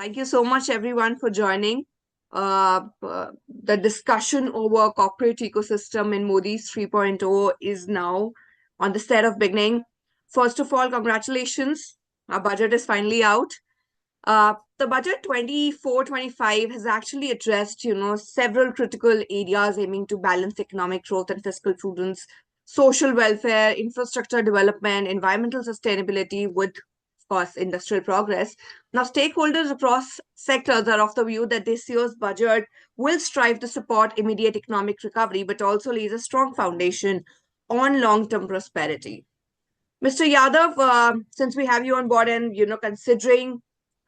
Thank you so much, everyone, for joining. The discussion over corporate ecosystem in Modi's 3.0 is now on the set of beginning. First of all, congratulations. Our budget is finally out. The budget 24-25 has actually addressed, several critical areas aiming to balance economic growth and fiscal prudence, social welfare, infrastructure development, environmental sustainability with, of course, industrial progress. Now, stakeholders across sectors are of the view that this year's budget will strive to support immediate economic recovery, but also lays a strong foundation on long-term prosperity. Mr. Yadav, since we have you on board and considering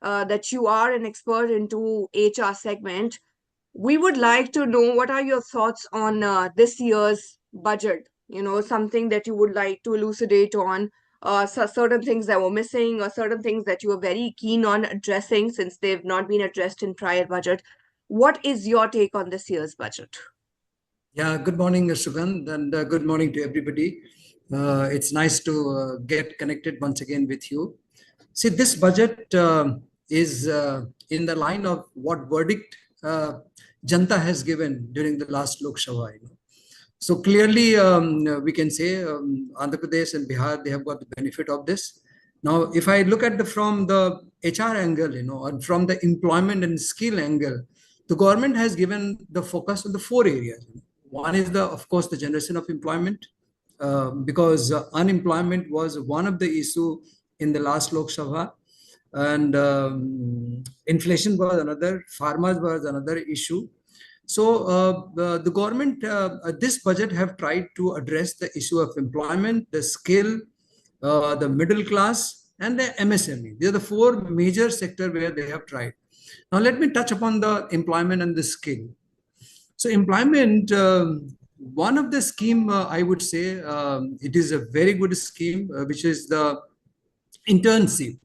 that you are an expert into HR segment, we would like to know what are your thoughts on this year's budget. Something that you would like to elucidate on, certain things that were missing, or certain things that you are very keen on addressing since they've not been addressed in prior budget. What is your take on this year's budget? Yeah, good morning, Sugandh, and good morning to everybody. It's nice to get connected once again with you. See, this budget is in the line of what verdict Janta has given during the last Lok Sabha. So clearly, we can say Andhra Pradesh and Bihar, they have got the benefit of this. Now, if I look at from the HR angle, and from the employment and skill angle, the government has given the focus on the 4 areas. One is of course, the generation of employment, because unemployment was one of the issue in the last Lok Sabha, and inflation was another, farmers was another issue. So the government, this budget have tried to address the issue of employment, the skill, the middle class, and the MSME. They are the 4 major sectors where they have tried. Now let me touch upon the employment and the skill. So employment, one of the scheme, I would say, it is a very good scheme, which is the internship.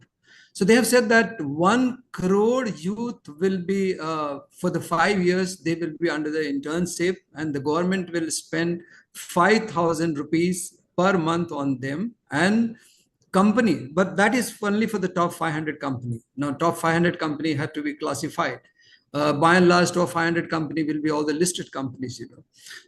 So they have said that 1 crore youth will be, for the 5 years, they will be under the internship, and the government will spend 5,000 rupees per month on them. And company, but that is only for the top 500 company. Now, top 500 company had to be classified. By and large, top 500 company will be all the listed companies,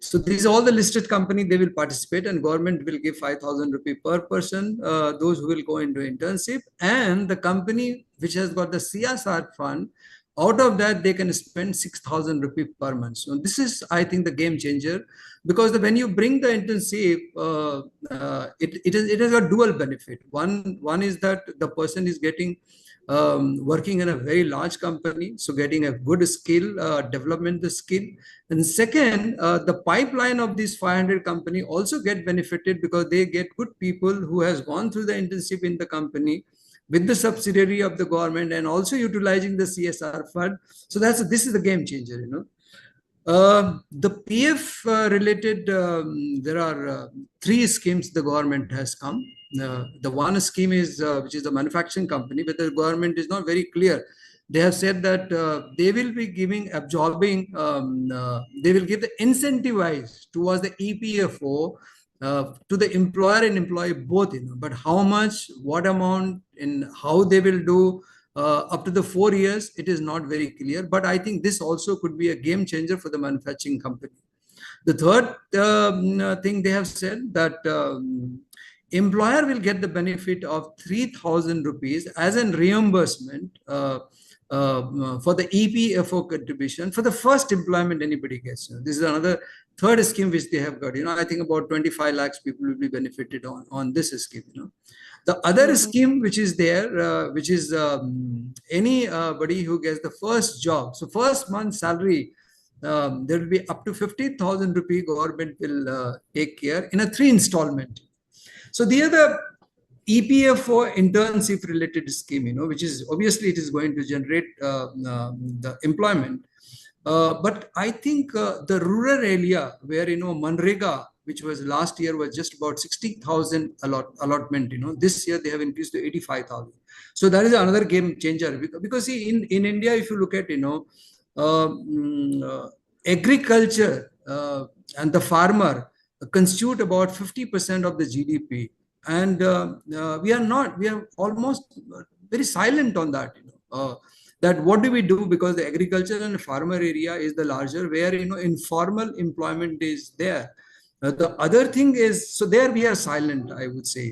So these all the listed company, they will participate, and government will give 5,000 rupee per person, those who will go into internship. And the company which has got the CSR fund, out of that, they can spend 6,000 rupee per month. So this is, I think, the game changer, because when you bring the internship, it has a dual benefit. One is that the person is getting working in a very large company, so getting a good skill, development the skill. And second, the pipeline of these 500 company also get benefited, because they get good people who has gone through the internship in the company with the subsidiary of the government, and also utilizing the CSR fund. So this is the game changer, The PF related, there are 3 schemes the government has come. The one scheme is which is the manufacturing company, but the government is not very clear. They have said that they will be absorbing, they will give the incentivize towards the EPFO to the employer and employee both, but how much, what amount, and how they will do up to the 4 years, it is not very clear. But I think this also could be a game changer for the manufacturing company. The third thing they have said that employer will get the benefit of 3,000 rupees as a reimbursement for the EPFO contribution for the first employment anybody gets. This is another third scheme which they have got. I think about 25 lakhs people will be benefited on this scheme. The other scheme which is there, which is anybody who gets the first job. So first month's salary, there will be up to 50,000 rupee government will take care in a 3 installment. So the other EPFO internship related scheme, which is obviously it is going to generate the employment. But I think the rural area where, Manrega, which was last year was just about 60,000 allotment, this year they have increased to 85,000. So that is another game changer, because see, in India, if you look at, agriculture and the farmer constitute about 50% of the GDP. And we are almost very silent on that. that what do we do, because the agriculture and farmer area is the larger, where informal employment is there. The other thing is, so there we are silent, I would say.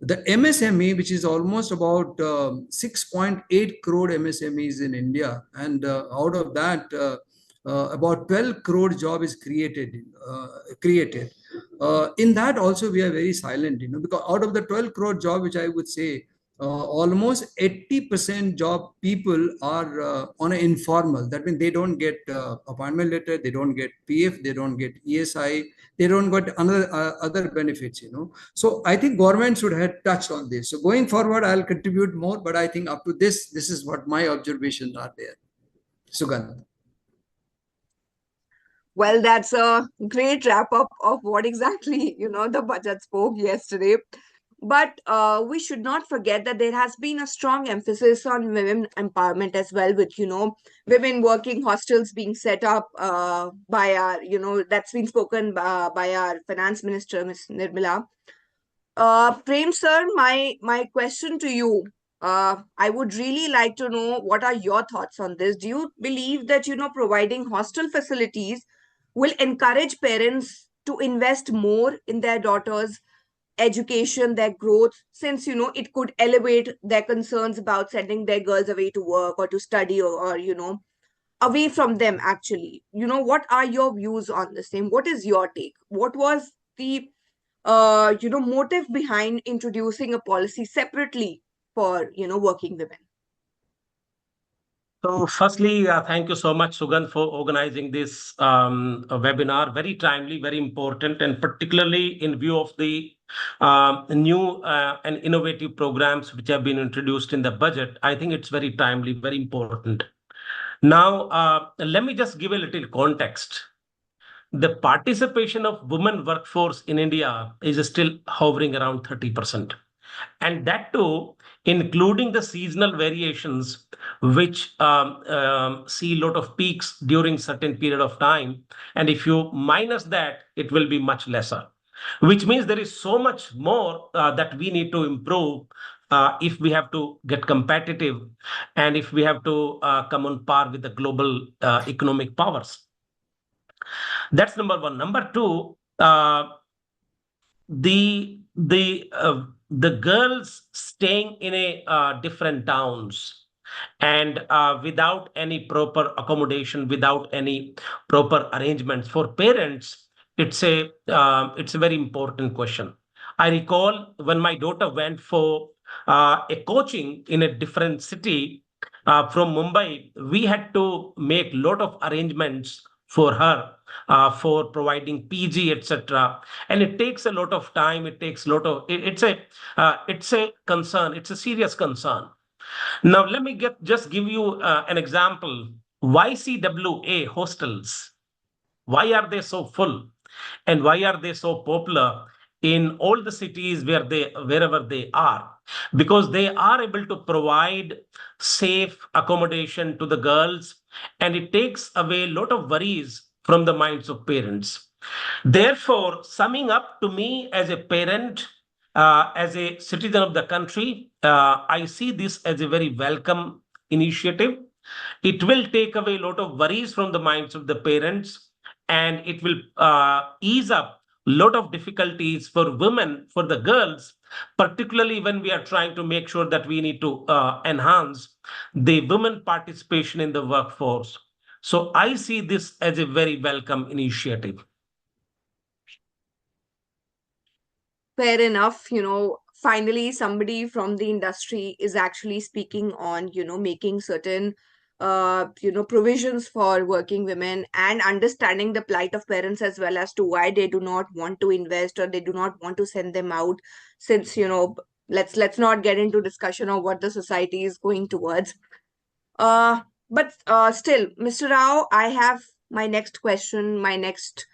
The MSME, which is almost about 6.8 crore MSMEs in India, and out of that, about 12 crore job is created. In that also we are very silent, because out of the 12 crore job, which I would say, almost 80% job people are on an informal. That means they don't get appointment letter, they don't get PF, they don't get ESI, they don't get other benefits. So I think government should have touched on this. So going forward, I'll contribute more, but I think up to this is what my observations are there. Sugandh. Well, that's a great wrap up of what exactly, the budget spoke yesterday. But we should not forget that there has been a strong emphasis on women empowerment as well, with, women working hostels being set up by our, that's been spoken by our finance minister, Ms. Nirmala. Prem sir, my question to you, I would really like to know what are your thoughts on this. Do you believe that, providing hostel facilities will encourage parents to invest more in their daughters' education, their growth, since it could elevate their concerns about sending their girls away to work or to study, or away from them actually? What are your views on the same? What is your take? What was the motive behind introducing a policy separately for working women? So firstly, thank you so much, Sugandh, for organizing this webinar. Very timely, very important, and particularly in view of the new and innovative programs which have been introduced in the budget. I think it's very timely, very important. Now, let me just give a little context. The participation of women workforce in India is still hovering around 30%. And that too, including the seasonal variations, which see a lot of peaks during certain period of time. And if you minus that, it will be much lesser, which means there is so much more that we need to improve if we have to get competitive and if we have to come on par with the global economic powers. That's number one. Number two, the girls staying in a different towns and without any proper accommodation, without any proper arrangements for parents, it's a very important question. I recall when my daughter went for a coaching in a different city from Mumbai, we had to make a lot of arrangements for her for providing PG, etc. And it takes a lot of time. It takes a lot of. It's a concern. It's a serious concern. Now, let me just give you an example. YCWA hostels. Why are they so full? And why are they so popular in all the cities wherever they are? Because they are able to provide safe accommodation to the girls, and it takes away a lot of worries from the minds of parents. Therefore, summing up, to me as a parent, as a citizen of the country, I see this as a very welcome initiative. It will take away a lot of worries from the minds of the parents, and it will ease up a lot of difficulties for women, for the girls, particularly when we are trying to make sure that we need to enhance the women participation in the workforce. So I see this as a very welcome initiative. Fair enough. Finally somebody from the industry is actually speaking on making certain provisions for working women, and understanding the plight of parents as well, as to why they do not want to invest or they do not want to send them out, since let's not get into discussion of what the society is going towards. But still, Mr. Rao, I have my next question, my next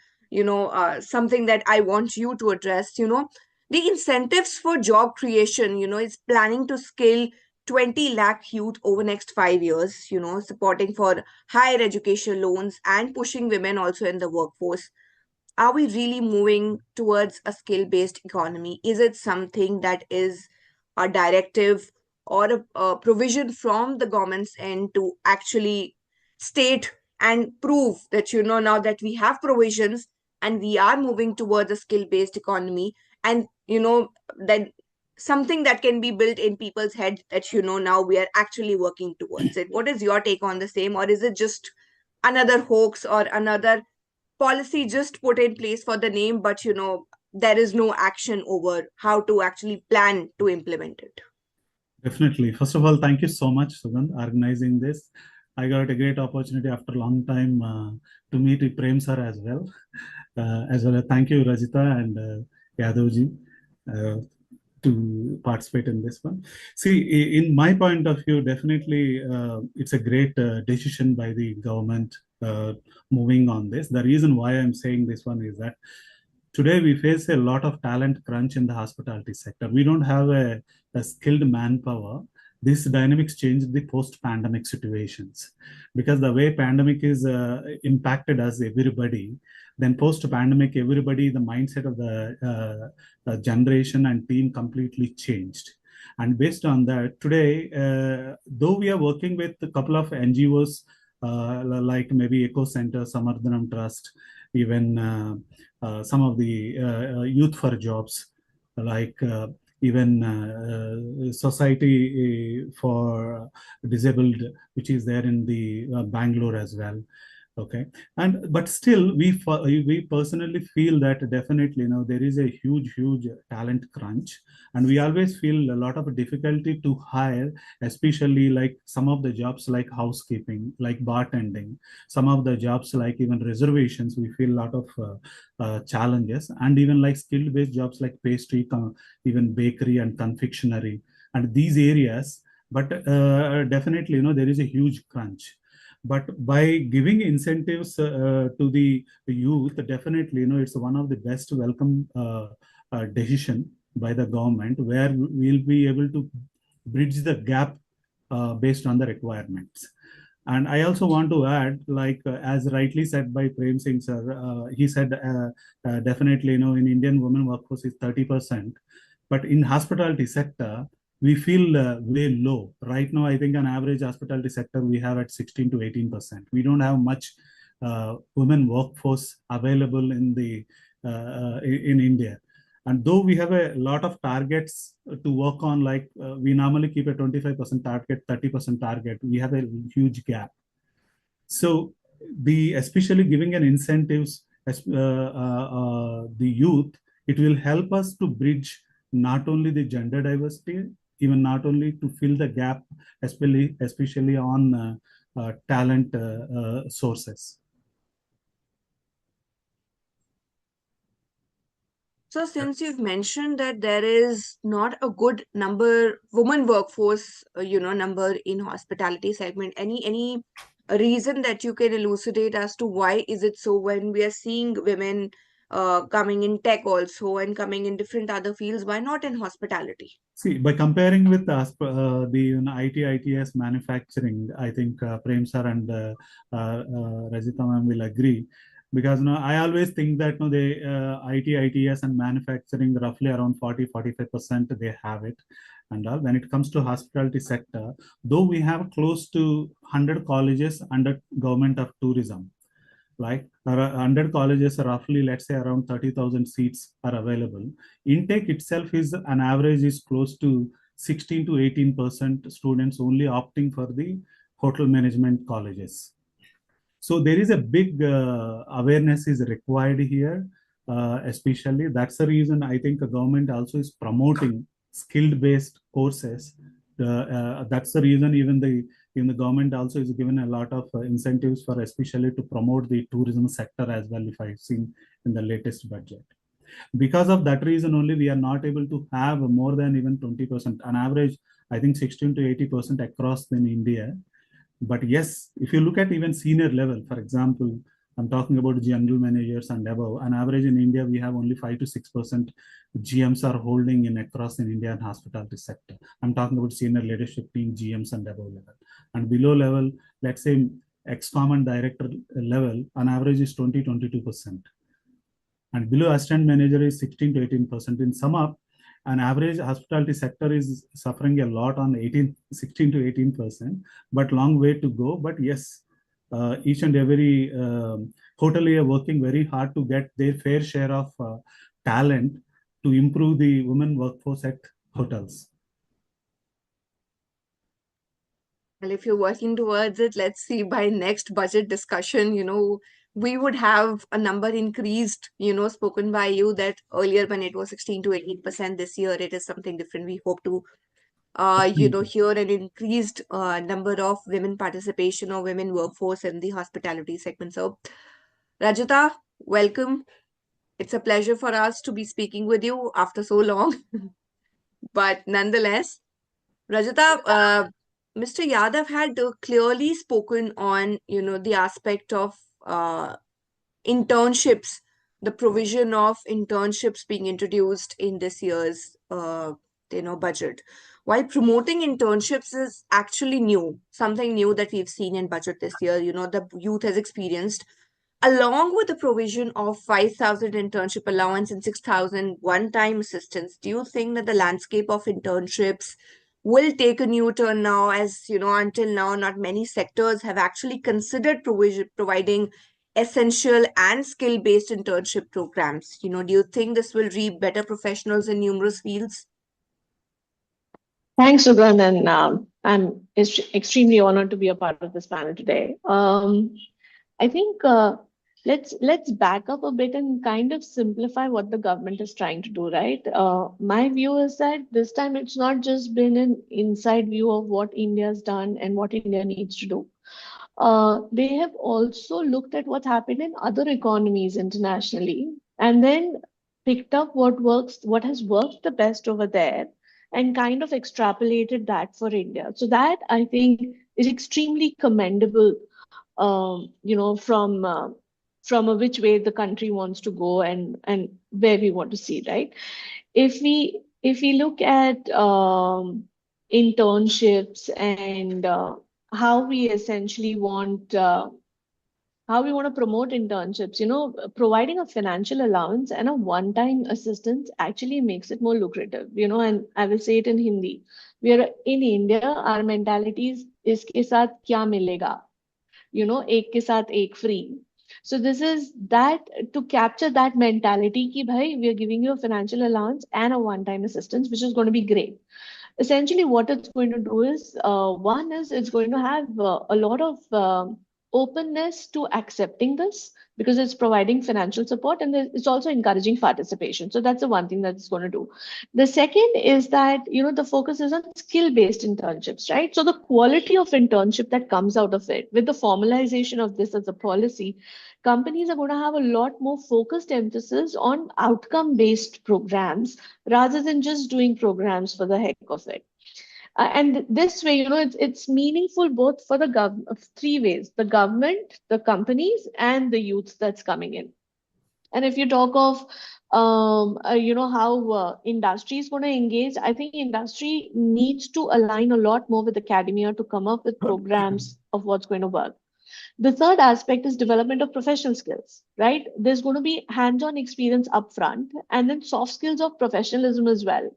something that I want you to address. The incentives for job creation, is planning to scale 20 lakh youth over next 5 years, supporting for higher education loans and pushing women also in the workforce. Are we really moving towards a skill based economy? Is it something that is a directive or a provision from the government's end to actually state and prove that, now that we have provisions and we are moving towards a skill based economy, and then something that can be built in people's head that, now we are actually working towards it. What is your take on the same, or is it just another hoax or another policy just put in place for the name, but there is no action over how to actually plan to implement it? Definitely. First of all, thank you so much, Sugandh, organizing this. I got a great opportunity after a long time to meet with Prem sir as well. Thank you, Rajita and Yadavji, to participate in this one. See, in my point of view, definitely it's a great decision by the government moving on this. The reason why I'm saying this one is that today we face a lot of talent crunch in the hospitality sector. We don't have a skilled manpower. This dynamics changed the post-pandemic situations, because the way pandemic is impacted us, everybody, then post-pandemic, everybody, the mindset of the generation and team completely changed. And based on that, today, though we are working with a couple of NGOs, like maybe Eco Center, Samardhanam Trust, even some of the youth for jobs, like even society for disabled, which is there in the Bangalore as well. Okay, and but still we personally feel that definitely there is a huge talent crunch, and we always feel a lot of difficulty to hire, especially like some of the jobs like housekeeping, like bartending, some of the jobs like even reservations, we feel a lot of challenges, and even like skill based jobs like pastry, even bakery and confectionery and these areas. But definitely there is a huge crunch. But by giving incentives to the youth, definitely it's one of the best welcome decision by the government, where we'll be able to bridge the gap based on the requirements. And I also want to add, like as rightly said by Prem Singh sir, he said definitely in Indian women workforce is 30%, but in hospitality sector we feel way low. Right now, I think on average hospitality sector, we have at 16 to 18%. We don't have much women workforce available in in India. And though we have a lot of targets to work on, like we normally keep a 25% target, 30% target, we have a huge gap. So especially giving an incentives the youth, it will help us to bridge not only the gender diversity, even not only to fill the gap, especially on talent sources. So since you've mentioned that there is not a good number woman workforce, number in hospitality segment, any reason that you can elucidate as to why is it so, when we are seeing women coming in tech also and coming in different other fields, why not in hospitality? See, by comparing with the IT, ITS manufacturing, I think Prem sir and Rajita ma'am will agree, because I always think that the IT, ITS and manufacturing roughly around 40-45% they have it. And when it comes to hospitality sector, though we have close to 100 colleges under government of tourism, like 100 colleges, roughly let's say around 30,000 seats are available. Intake itself is an average is close to 16 to 18% students only opting for the hotel management colleges. So there is a big awareness is required here, especially that's the reason I think the government also is promoting skilled based courses. That's the reason even the government also is given a lot of incentives for especially to promote the tourism sector as well, if I've seen in the latest budget. Because of that reason only, we are not able to have more than even 20%. On average, I think 16 to 80% across in India. But yes, if you look at even senior level, for example, I'm talking about general managers and above. On average in India, we have only 5 to 6% GMs are holding in across in India and hospitality sector. I'm talking about senior leadership team, GMs and above level. And below level, let's say ex-com and director level, on average is 20-22%. And below assistant manager is 16 to 18%. In sum up, An average hospitality sector is suffering a lot on 16 to 18%, but long way to go. But yes, each and every hotelier working very hard to get their fair share of talent to improve the women workforce at hotels. Well, if you're working towards it, let's see by next budget discussion, we would have a number increased, spoken by you, that earlier when it was 16 to 18%, this year it is something different. We hope to, hear an increased number of women participation or women workforce in the hospitality segment. So, Rajita, welcome. It's a pleasure for us to be speaking with you after so long. But nonetheless, Rajita, Mr. Yadav had clearly spoken on, the aspect of internships, the provision of internships being introduced in this year's, budget. While promoting internships is actually new, something new that we've seen in budget this year, the youth has experienced, along with the provision of 5,000 internship allowance and 6,000 one-time assistance. Do you think that the landscape of internships will take a new turn now, as until now not many sectors have actually considered providing essential and skill-based internship programs? Do you think this will reap better professionals in numerous fields? Thanks, Sugandh, and I'm extremely honored to be a part of this panel today. I think let's back up a bit and kind of simplify what the government is trying to do, right? My view is that this time it's not just been an inside view of what India's done and what India needs to do. They have also looked at what's happened in other economies internationally, and then picked up what has worked the best over there, and kind of extrapolated that for India. So that, I think, is extremely commendable, from a which way the country wants to go and where we want to see, right? If we look at internships and how we essentially want how we want to promote internships, providing a financial allowance and a one-time assistance actually makes it more lucrative, and I will say it in Hindi. We are in India, our mentality is iske saath kya milega, ek ke saath ek free. So this is that, to capture that mentality ki bhai, we are giving you a financial allowance and a one-time assistance, which is going to be great. Essentially, what it's going to do is, one is it's going to have a lot of openness to accepting this, because it's providing financial support, and it's also encouraging participation. So that's the one thing that it's going to do. The second is that, the focus is on skill-based internships, right? So the quality of internship that comes out of it, with the formalization of this as a policy, companies are going to have a lot more focused emphasis on outcome-based programs rather than just doing programs for the heck of it. And this way, it's meaningful both for the government, three ways: the government, the companies, and the youth that's coming in. And if you talk of, how industry is going to engage, I think industry needs to align a lot more with academia to come up with programs of what's going to work. The third aspect is development of professional skills, right? There's going to be hands-on experience upfront, and then soft skills of professionalism as well.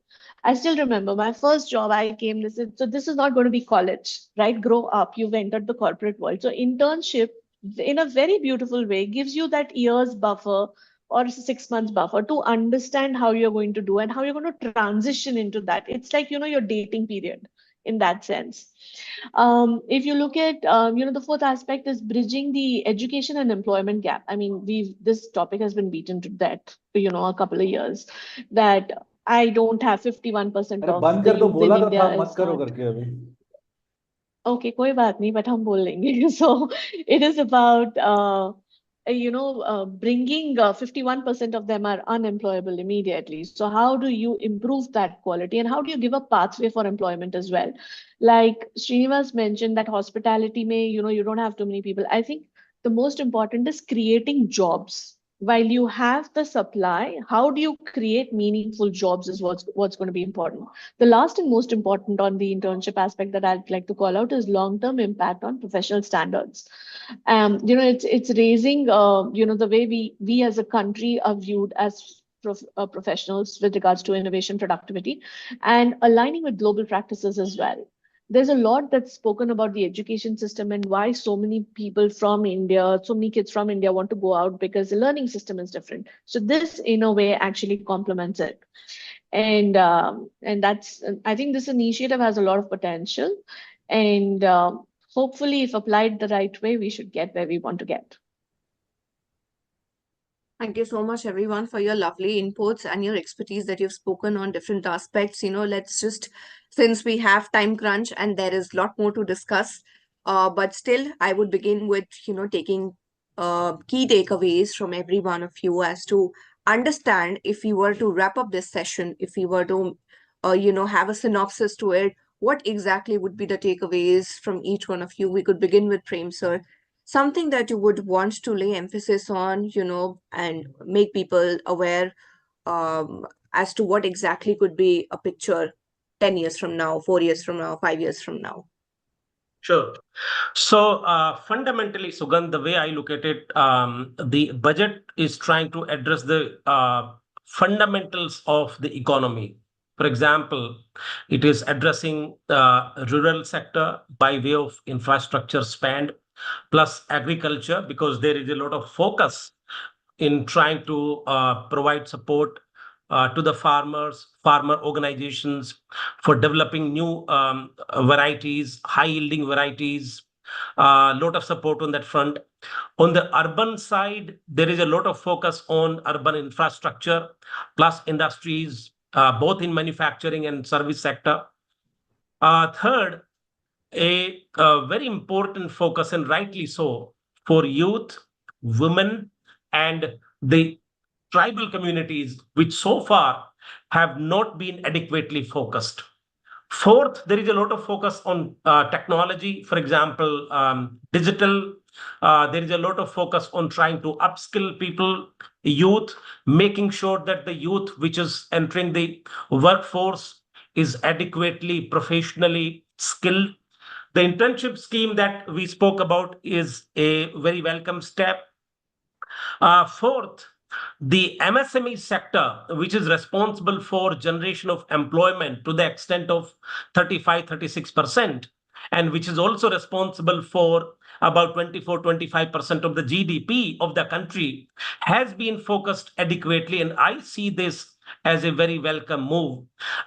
I still remember my first job, I came, this is not going to be college, right? Grow up, you've entered the corporate world. So internship, in a very beautiful way, gives you that year's buffer or 6 months buffer to understand how you're going to do and how you're going to transition into that. It's like, your dating period in that sense. If you look at, the fourth aspect is bridging the education and employment gap. I mean, this topic has been beaten to death, a couple of years, that I don't have 51% of the youth in India is not. Okay, कोई बात नहीं, but हम बोल लेंगे. So it is about, bringing 51% of them are unemployable immediately. So how do you improve that quality, and how do you give a pathway for employment as well? Like Srinivas mentioned, that hospitality may, you don't have too many people. I think the most important is creating jobs. While you have the supply, how do you create meaningful jobs is what's going to be important. The last and most important on the internship aspect that I'd like to call out is long-term impact on professional standards. It's raising, the way we as a country are viewed as professionals with regards to innovation, productivity, and aligning with global practices as well. There's a lot that's spoken about the education system and why so many people from India, so many kids from India want to go out because the learning system is different. So this, in a way, actually complements it. And that's, I think this initiative has a lot of potential, and hopefully, if applied the right way, we should get where we want to get. Thank you so much, everyone, for your lovely inputs and your expertise that you've spoken on different aspects. Let's just, since we have time crunch and there is a lot more to discuss, but still, I would begin with, taking key takeaways from every one of you as to understand if we were to wrap up this session, if we were to, have a synopsis to it, what exactly would be the takeaways from each one of you? We could begin with Prem, sir. Something that you would want to lay emphasis on, and make people aware as to what exactly could be a picture 10 years from now, 4 years from now, 5 years from now. Sure. So fundamentally, Sugandh, the way I look at it, the budget is trying to address the fundamentals of the economy. For example, it is addressing the rural sector by way of infrastructure spend, plus agriculture, because there is a lot of focus in trying to provide support to the farmer organizations for developing new varieties, high-yielding varieties. A lot of support on that front. On the urban side, there is a lot of focus on urban infrastructure, plus industries, both in manufacturing and service sector. Third, a very important focus, and rightly so, for youth, women, and the tribal communities, which so far have not been adequately focused. Fourth, there is a lot of focus on technology, for example, digital. There is a lot of focus on trying to upskill people, youth, making sure that the youth which is entering the workforce is adequately professionally skilled. The internship scheme that we spoke about is a very welcome step. Fourth, the MSME sector, which is responsible for generation of employment to the extent of 35-36%, and which is also responsible for about 24-25% of the GDP of the country, has been focused adequately. And I see this as a very welcome move,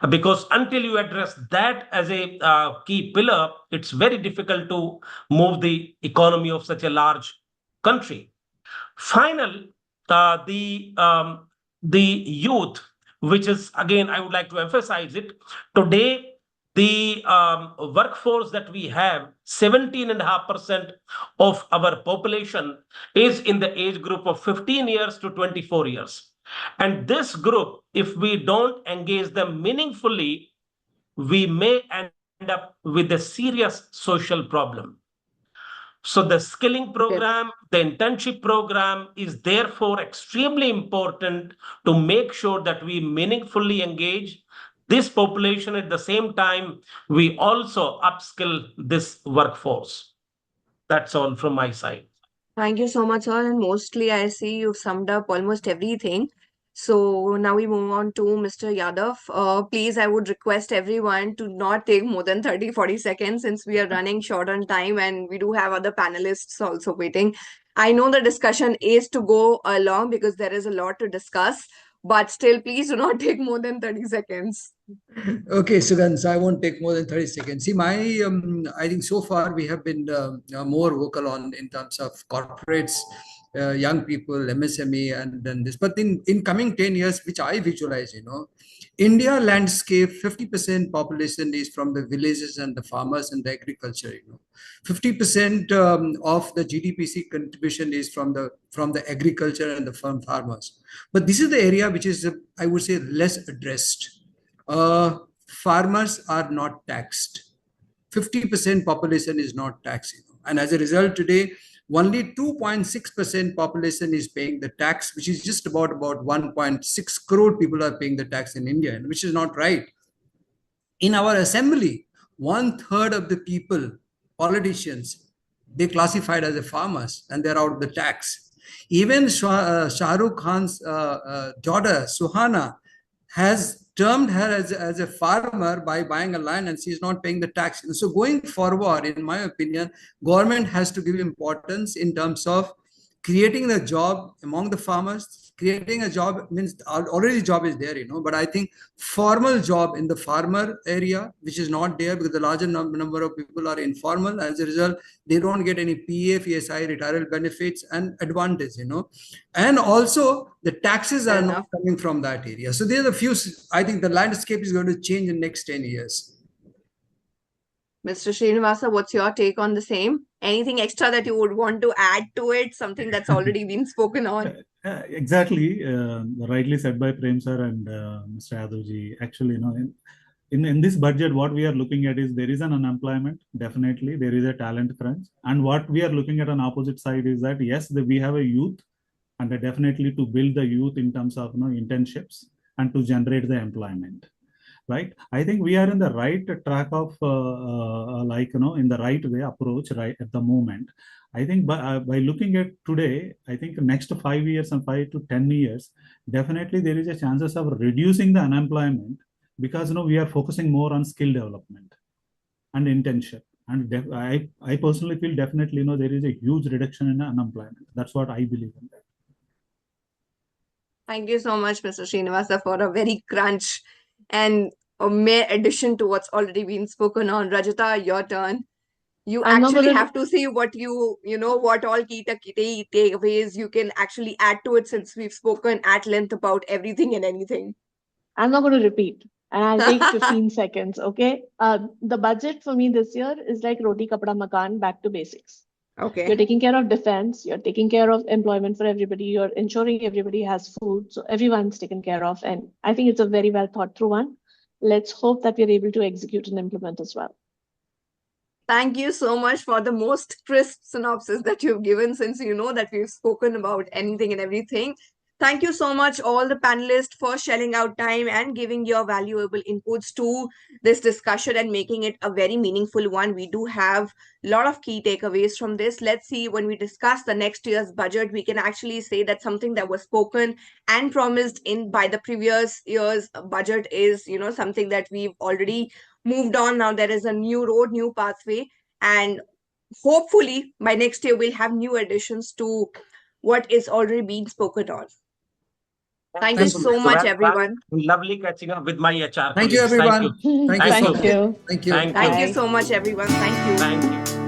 because until you address that as a key pillar, it's very difficult to move the economy of such a large country. Final, the youth, which is, again, I would like to emphasize it. Today, the workforce that we have, 17.5% of our population is in the age group of 15 years to 24 years. And this group, if we don't engage them meaningfully, we may end up with a serious social problem. So the skilling program, the internship program is therefore extremely important to make sure that we meaningfully engage this population. At the same time, we also upskill this workforce. That's all from my side. Thank you so much, sir. And mostly, I see you've summed up almost everything. So now we move on to Mr. Yadav. Please, I would request everyone to not take more than 30-40 seconds, since we are running short on time and we do have other panelists also waiting. I know the discussion is to go along because there is a lot to discuss, but still, please do not take more than 30 seconds. Okay, Sugandh, so I won't take more than 30 seconds. See, I think so far we have been more vocal on in terms of corporates, young people, MSME, and then this. But in coming 10 years, which I visualize, India landscape, 50% population is from the villages and the farmers and the agriculture. 50% of the GDP contribution is from the agriculture and the farmers. But this is the area which is, I would say, less addressed. Farmers are not taxed. 50% population is not taxed. And as a result, today, only 2.6% population is paying the tax, which is just about 1.6 crore people are paying the tax in India, which is not right. In our assembly, 1/3 of the people, politicians, they classified as a farmers and they're out of the tax. Even Shah Rukh Khan's daughter, Suhana, has termed her as a farmer by buying a land, and she's not paying the tax. And so going forward, in my opinion, government has to give importance in terms of creating the job among the farmers. Creating a job means already job is there, but I think formal job in the farmer area, which is not there because the larger number of people are informal. As a result, they don't get any PF, ESI, retirement benefits and advantage, and also the taxes are not coming from that area. So there's a few, I think the landscape is going to change in next 10 years. Mr. Srinivasa, what's your take on the same? Anything extra that you would want to add to it? Something that's already been spoken on? Exactly. Rightly said by Prem sir and Mr. Yadavji. Actually, in this budget, what we are looking at is there is an unemployment. Definitely, there is a talent crunch. And what we are looking at on opposite side is that, yes, we have a youth, and definitely to build the youth in terms of internships and to generate the employment. Right, I think we are in the right track of in the right way approach right at the moment. I think by looking at today, I think next 5 years and 5 to 10 years, definitely there is a chances of reducing the unemployment because we are focusing more on skill development and internship. And I personally feel definitely there is a huge reduction in unemployment. That's what I believe in that. Thank you so much, Mr. Srinivasa, for a very crunch and a mere addition to what's already been spoken on. Rajita, your turn. You actually have to see what what all key takeaways you can actually add to it, since we've spoken at length about everything and anything. I'm not going to repeat, and I'll take 15 seconds, okay? The budget for me this year is like roti, kapda, makan, back to basics. Okay. You're taking care of defense, you're taking care of employment for everybody, you're ensuring everybody has food, so everyone's taken care of. And I think it's a very well thought through one. Let's hope that we're able to execute and implement as well. Thank you so much for the most crisp synopsis that you've given, since you know that we've spoken about anything and everything. Thank you so much, all the panelists, for shelling out time and giving your valuable inputs to this discussion and making it a very meaningful one. We do have a lot of key takeaways from this. Let's see, when we discuss the next year's budget, we can actually say that something that was spoken and promised by the previous year's budget is, something that we've already moved on. Now there is a new road, new pathway, and hopefully by next year we'll have new additions to what is already being spoken on. Thank you so much, everyone. Lovely catching up with my HR. Thank you, everyone. Thank you. Thank you. Thank you so much, everyone. Thank you. Thank you.